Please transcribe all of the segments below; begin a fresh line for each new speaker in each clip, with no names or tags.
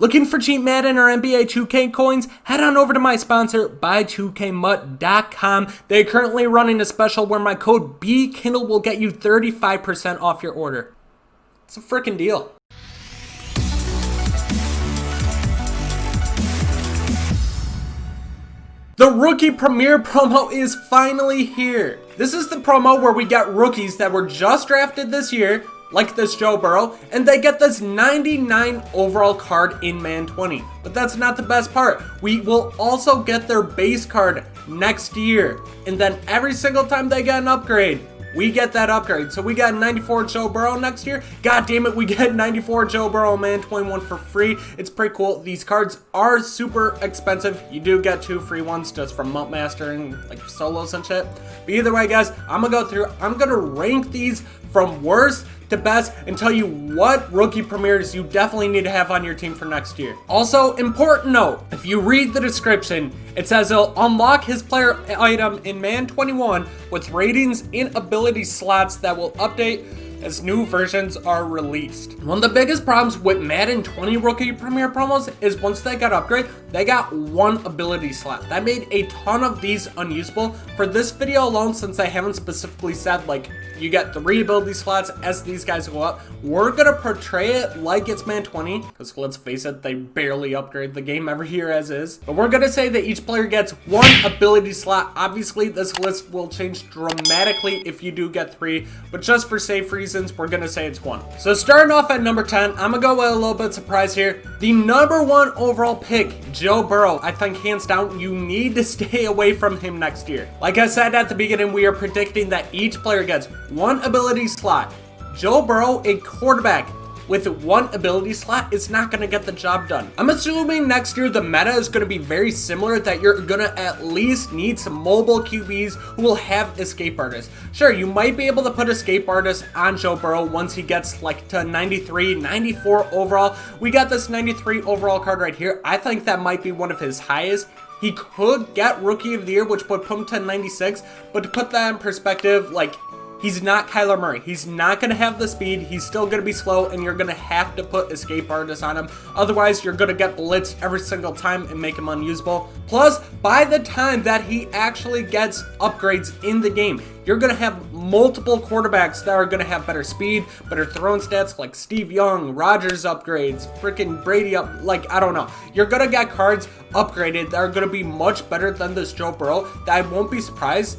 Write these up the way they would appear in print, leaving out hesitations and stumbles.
Looking for cheap Madden or NBA 2K coins? Head on over to my sponsor, buy2kmut.com. They're currently running a special where my code Bkindel will get you 35% off your order. It's a freaking deal. The Rookie Premier promo is finally here. This is the promo where we get rookies that were just drafted this year, like this Joe Burrow, and they get this 99 overall card in Madden 20. But that's not the best part. We will also get their base card next year. And then every single time they get an upgrade, we get that upgrade. So we got 94 Joe Burrow next year. God damn it, we get 94 Joe Burrow Madden 21 for free. It's pretty cool. These cards are super expensive. You do get 2 free ones just from Mount Master and like solos and shit. But either way, guys, I'm gonna go through. I'm gonna rank these from worst to best and tell you what rookie premieres you definitely need to have on your team for next year. Also, important note, if you read the description, it says he'll unlock his player item in Madden 21 with ratings and ability slots that will update as new versions are released. One of the biggest problems with Madden 20 rookie premiere promos is once they got upgrade, they got 1 ability slot. That made a ton of these unusable. For this video alone, since I haven't specifically said like you get 3 ability slots as these guys go up, we're gonna portray it like it's Madden 20, because let's face it, they barely upgrade the game every year as is. But we're gonna say that each player gets 1 ability slot. Obviously, this list will change dramatically if you do get 3, but just for safe reasons, we're gonna say it's 1. So starting off at number 10, I'm gonna go with a little bit of surprise here. The number 1 overall pick, Joe Burrow. I think hands down, you need to stay away from him next year. Like I said at the beginning, we are predicting that each player gets 1 ability slot. Joe Burrow, a quarterback with 1 ability slot, is not going to get the job done. I'm assuming next year the meta is going to be very similar, that you're going to at least need some mobile QBs who will have escape artists. Sure, you might be able to put escape artists on Joe Burrow once he gets like to 93, 94 overall. We got this 93 overall card right here. I think that might be one of his highest. He could get Rookie of the Year, which would put him to 96, but to put that in perspective, like, he's not Kyler Murray. He's not going to have the speed. He's still going to be slow, and you're going to have to put escape artists on him. Otherwise, you're going to get blitzed every single time and make him unusable. Plus, by the time that he actually gets upgrades in the game, you're going to have multiple quarterbacks that are going to have better speed, better throwing stats, like Steve Young, Rodgers upgrades, freaking Brady up, like, I don't know. You're going to get cards upgraded that are going to be much better than this Joe Burrow, that I won't be surprised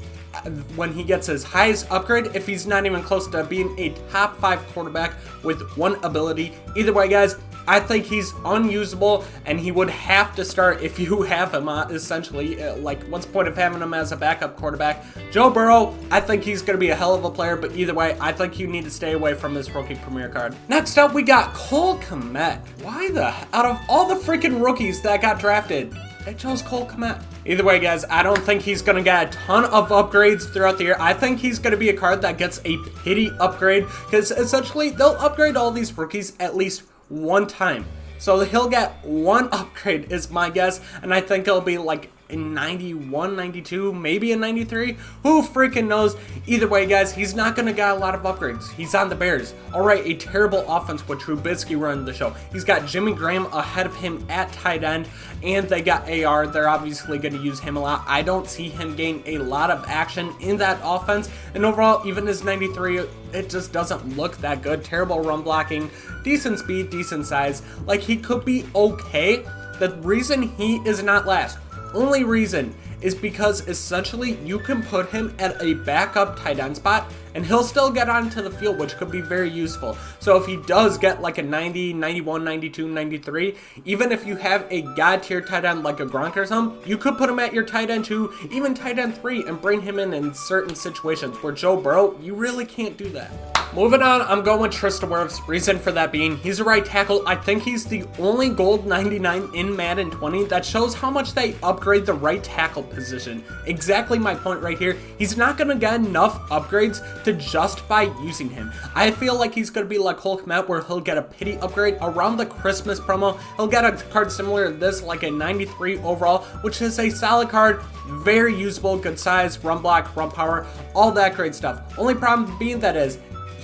when he gets his highest upgrade if he's not even close to being a top 5 quarterback with 1 ability. Either way, guys, I think he's unusable, and he would have to start if you have him, essentially. Like, what's the point of having him as a backup quarterback? Joe Burrow, I think he's going to be a hell of a player, but either way, I think you need to stay away from this rookie premier card. Next up, we got Cole Kmet. Why out of all the freaking rookies that got drafted, they chose Cole Kmet. Either way, guys, I don't think he's going to get a ton of upgrades throughout the year. I think he's going to be a card that gets a pity upgrade, because essentially they'll upgrade all these rookies at least 1 time. So he'll get 1 upgrade is my guess, and I think it'll be like a 91, 92, maybe a 93. Who freaking knows? Either way, guys, he's not going to get a lot of upgrades. He's on the Bears. All right, a terrible offense with Trubisky running the show. He's got Jimmy Graham ahead of him at tight end, and they got AR. They're obviously going to use him a lot. I don't see him gain a lot of action in that offense, and overall, even his 93, it just doesn't look that good. Terrible run blocking, decent speed, decent size. Like, he could be okay. The reason he is not last, only reason, is because essentially you can put him at a backup tight end spot and he'll still get onto the field, which could be very useful. So if he does get like a 90, 91, 92, 93, even if you have a god tier tight end like a Gronk or something, you could put him at your tight end 2, even tight end 3, and bring him in certain situations. Where Joe Burrow, you really can't do that. Moving on, I'm going with Tristan Wirfs. Reason for that being, he's a right tackle. I think he's the only gold 99 in Madden 20 that shows how much they upgrade the right tackle position. Exactly my point right here. He's not going to get enough upgrades to justify using him. I feel like he's going to be like Cole Kmet, where he'll get a pity upgrade around the Christmas promo. He'll get a card similar to this, like a 93 overall, which is a solid card, very usable, good size, run block, run power, all that great stuff. Only problem being that is,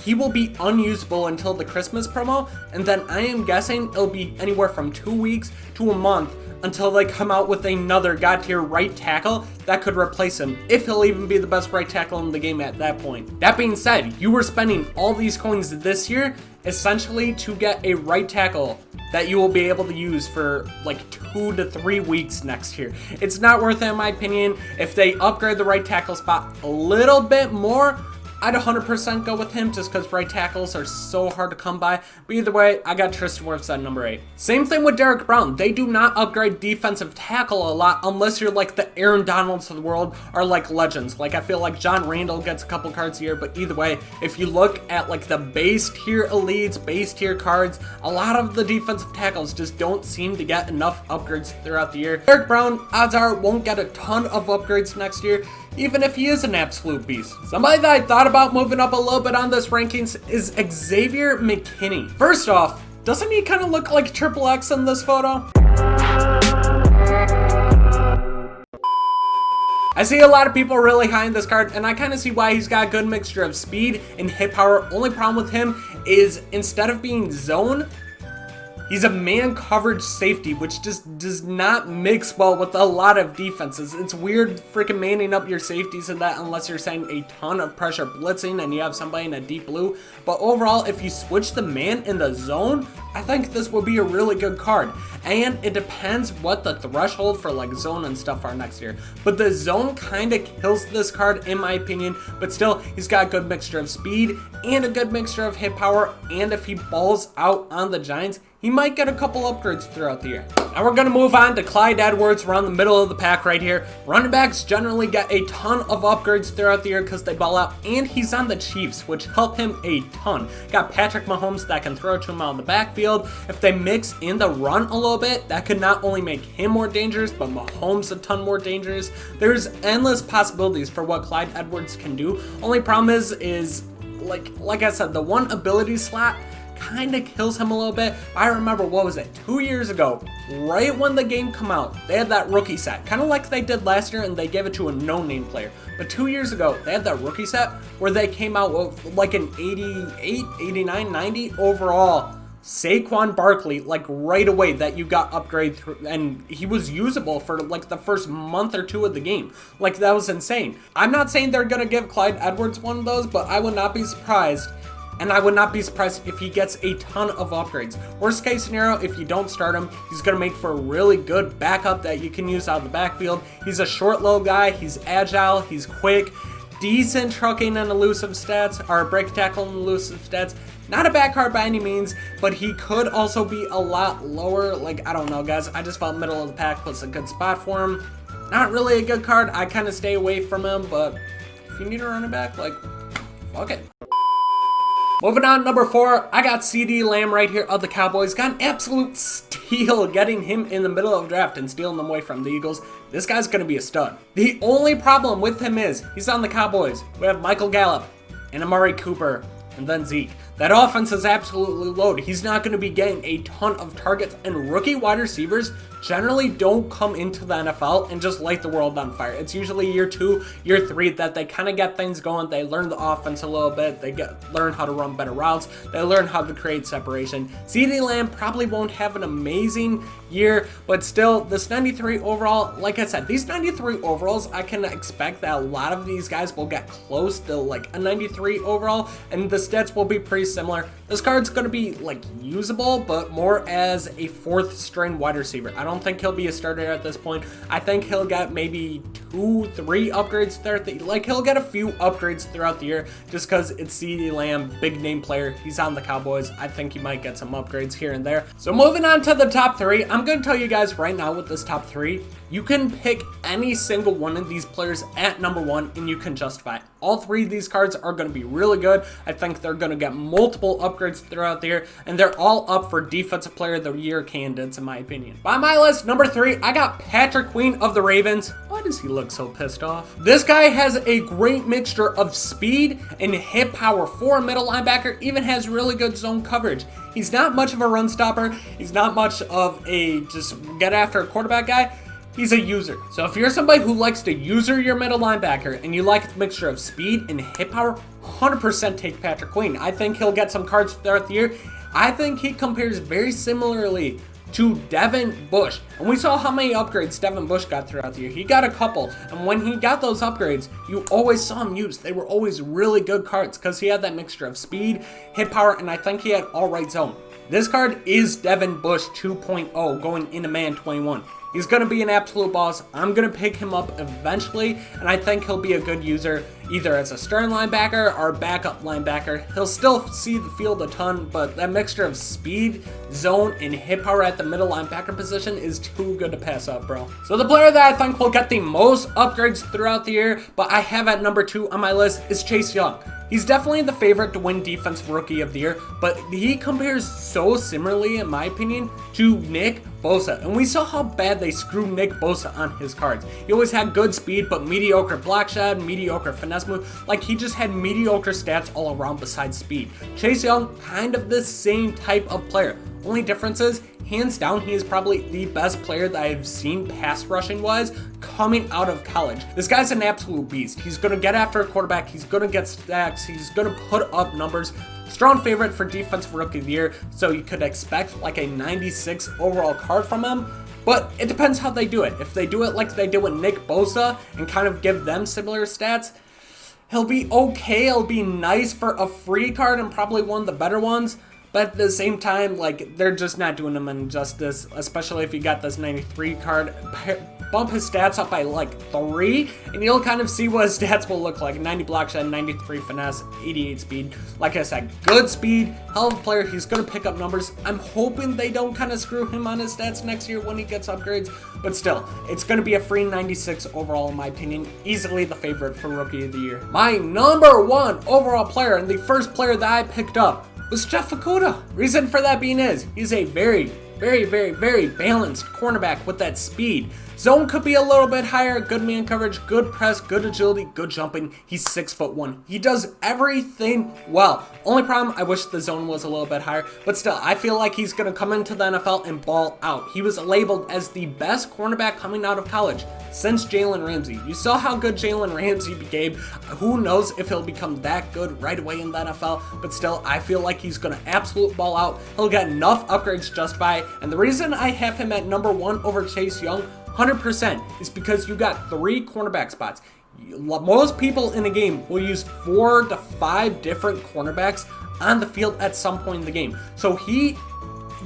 he will be unusable until the Christmas promo, and then I am guessing it'll be anywhere from 2 weeks to a month until they come out with another god tier right tackle that could replace him, if he'll even be the best right tackle in the game at that point. That being said, you were spending all these coins this year essentially to get a right tackle that you will be able to use for like 2 to 3 weeks next year. It's not worth it in my opinion. If they upgrade the right tackle spot a little bit more, I'd 100% go with him just because right tackles are so hard to come by. But either way, I got Tristan Wirfs at number 8. Same thing with Derrick Brown. They do not upgrade defensive tackle a lot unless you're like the Aaron Donalds of the world or like legends. Like I feel like John Randall gets a couple cards a year, but either way, if you look at like the base tier elites, base tier cards, a lot of the defensive tackles just don't seem to get enough upgrades throughout the year. Derrick Brown, odds are, won't get a ton of upgrades next year, even if he is an absolute beast. Somebody that I thought about moving up a little bit on this rankings is Xavier Mckinney. First off, doesn't he kind of look like Triple X in this photo? I see a lot of people really high in this card, and I kind of see why. He's got a good mixture of speed and hit power. Only problem with him is instead of being zone, he's a man coverage safety, which just does not mix well with a lot of defenses. It's weird freaking manning up your safeties in that unless you're sending a ton of pressure blitzing and you have somebody in a deep blue. But overall, if you switch the man in the zone, I think this will be a really good card. And it depends what the threshold for like zone and stuff are next year. But the zone kind of kills this card in my opinion. But still, he's got a good mixture of speed and a good mixture of hit power. And if he balls out on the Giants, he might get a couple upgrades throughout the year. Now we're going to move on to Clyde Edwards. We're on the middle of the pack right here. Running backs generally get a ton of upgrades throughout the year because they ball out, and he's on the Chiefs, which help him a ton. Got Patrick Mahomes that can throw to him out in the backfield. If they mix in the run a little bit, that could not only make him more dangerous, but Mahomes a ton more dangerous. There's endless possibilities for what Clyde Edwards can do. Only problem is like I said, the one ability slot kind of kills him a little bit. I remember, what was it, 2 years ago, right when the game come out, they had that rookie set, kind of like they did last year, and they gave it to a no-name player. But 2 years ago, they had that rookie set where they came out with like an 88, 89, 90 overall Saquon Barkley, like right away, that you got upgrade through, and he was usable for like the first month or two of the game. Like, that was insane. I'm not saying they're gonna give Clyde Edwards one of those, but I would not be surprised. And I would not be surprised if he gets a ton of upgrades. Worst case scenario, if you don't start him, he's going to make for a really good backup that you can use out of the backfield. He's a short, low guy. He's agile. He's quick. Decent trucking and elusive stats, or break tackle and elusive stats. Not a bad card by any means, but he could also be a lot lower. Like, I don't know, guys. I just felt middle of the pack was a good spot for him. Not really a good card. I kind of stay away from him, but if you need a running back, like, fuck it. Moving on, number 4, I got CeeDee Lamb right here of the Cowboys. Got an absolute steal getting him in the middle of the draft and stealing him away from the Eagles. This guy's going to be a stud. The only problem with him is he's on the Cowboys. We have Michael Gallup and Amari Cooper and then Zeke. That offense is absolutely loaded. He's not going to be getting a ton of targets, and rookie wide receivers generally don't come into the NFL and just light the world on fire. It's usually year 2, year 3 that they kind of get things going. They learn the offense a little bit. They learn how to run better routes. They learn how to create separation. CeeDee Lamb probably won't have an amazing year, but still, this 93 overall, like I said, these 93 overalls, I can expect that a lot of these guys will get close to like a 93 overall, and the stats will be pretty similar. This card's going to be like usable, but more as a 4th string wide receiver. I don't think he'll be a starter at this point. I think he'll get maybe 2, 3 upgrades there. Like, he'll get a few upgrades throughout the year just because it's CeeDee Lamb, big name player. He's on the Cowboys. I think he might get some upgrades here and there. So moving on to the top 3, I'm going to tell you guys right now with this top 3, you can pick any single one of these players at number 1 and you can justify it. All 3 of these cards are going to be really good. I think they're going to get multiple upgrades throughout the year, and they're all up for Defensive Player of the Year candidates in my opinion. By my list, number 3, I got Patrick Queen of the Ravens. Why does he look so pissed off? This guy has a great mixture of speed and hit power for a middle linebacker, even has really good zone coverage. He's not much of a run stopper. He's not much of a just get after a quarterback guy. he's a user. So if you're somebody who likes to user your middle linebacker and you like a mixture of speed and hit power, 100% take Patrick Queen. I think he'll get some cards throughout the year. I think he compares very similarly to Devin Busch. And we saw how many upgrades Devin Busch got throughout the year. He got a couple. And when he got those upgrades, you always saw him used. They were always really good cards because he had that mixture of speed, hit power, and I think he had all right zone. This card is Devin Busch 2.0 going into Man 21. He's going to be an absolute boss. I'm going to pick him up eventually, and I think he'll be a good user either as a starting linebacker or a backup linebacker. He'll still see the field a ton, but that mixture of speed, zone, and hit power at the middle linebacker position is too good to pass up, bro. So the player that I think will get the most upgrades throughout the year, but I have at number 2 on my list, is Chase Young. He's definitely the favorite to win Defensive Rookie of the Year, but he compares so similarly, in my opinion, to Nick Bosa. And we saw how bad they screwed Nick Bosa on his cards. He always had good speed, but mediocre block shot, mediocre finesse move. Like, he just had mediocre stats all around besides speed. Chase Young, kind of the same type of player. Only difference is, hands down, he is probably the best player that I've seen pass rushing wise coming out of college. This guy's an absolute beast. He's going to get after a quarterback. He's going to get stacks. He's going to put up numbers. Strong favorite for Defensive Rookie of the Year, so you could expect like a 96 overall card from him. But it depends how they do it. If they do it like they did with Nick Bosa and kind of give them similar stats, he'll be okay. He'll be nice for a free card and probably one of the better ones. But at the same time, like, they're just not doing him injustice, especially if you got this 93 card. Bump his stats up by like 3, and you'll kind of see what his stats will look like. 90 block shot, 93 finesse, 88 speed. Like I said, good speed, hell of a player. He's going to pick up numbers. I'm hoping they don't kind of screw him on his stats next year when he gets upgrades. But still, it's going to be a free 96 overall, in my opinion. Easily the favorite for Rookie of the Year. My number 1 overall player, and the first player that I picked up, was Jeff Fukuda. Reason for that being is, he's a very balanced cornerback with that speed. Zone could be a little bit higher, good man coverage, good press, good agility, good jumping. He's 6'1". He does everything well. Only problem, I wish the zone was a little bit higher, but still, I feel like he's gonna come into the NFL and ball out. He was labeled as the best cornerback coming out of college since Jalen Ramsey. You saw how good Jalen Ramsey became. Who knows if he'll become that good right away in the NFL, but still, I feel like he's gonna absolute ball out. He'll get enough upgrades to justify, and the reason I have him at number 1 over Chase Young 100% is because you got 3 cornerback spots. Most people in a game will use 4 to 5 different cornerbacks on the field at some point in the game. So he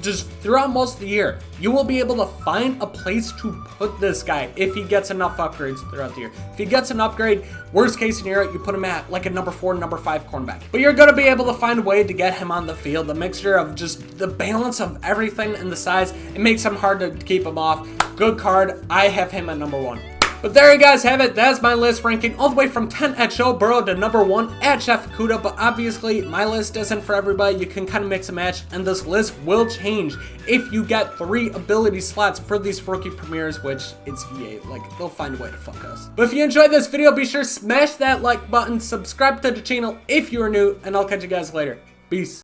just throughout most of the year, you will be able to find a place to put this guy if he gets enough upgrades throughout the year. If he gets an upgrade, worst case scenario, you put him at like a number 4, number 5 cornerback. But you're going to be able to find a way to get him on the field. The mixture of just the balance of everything and the size, it makes him hard to keep him off. Good card. I have him at number 1. But there you guys have it. That's my list ranking all the way from 10 at Joe Burrow to number 1 at Jeff Fukuda. But obviously, my list isn't for everybody. You can kind of mix and match, and this list will change if you get 3 ability slots for these rookie premieres, which it's EA. Like, they'll find a way to fuck us. But if you enjoyed this video, be sure to smash that like button, subscribe to the channel if you are new, and I'll catch you guys later. Peace.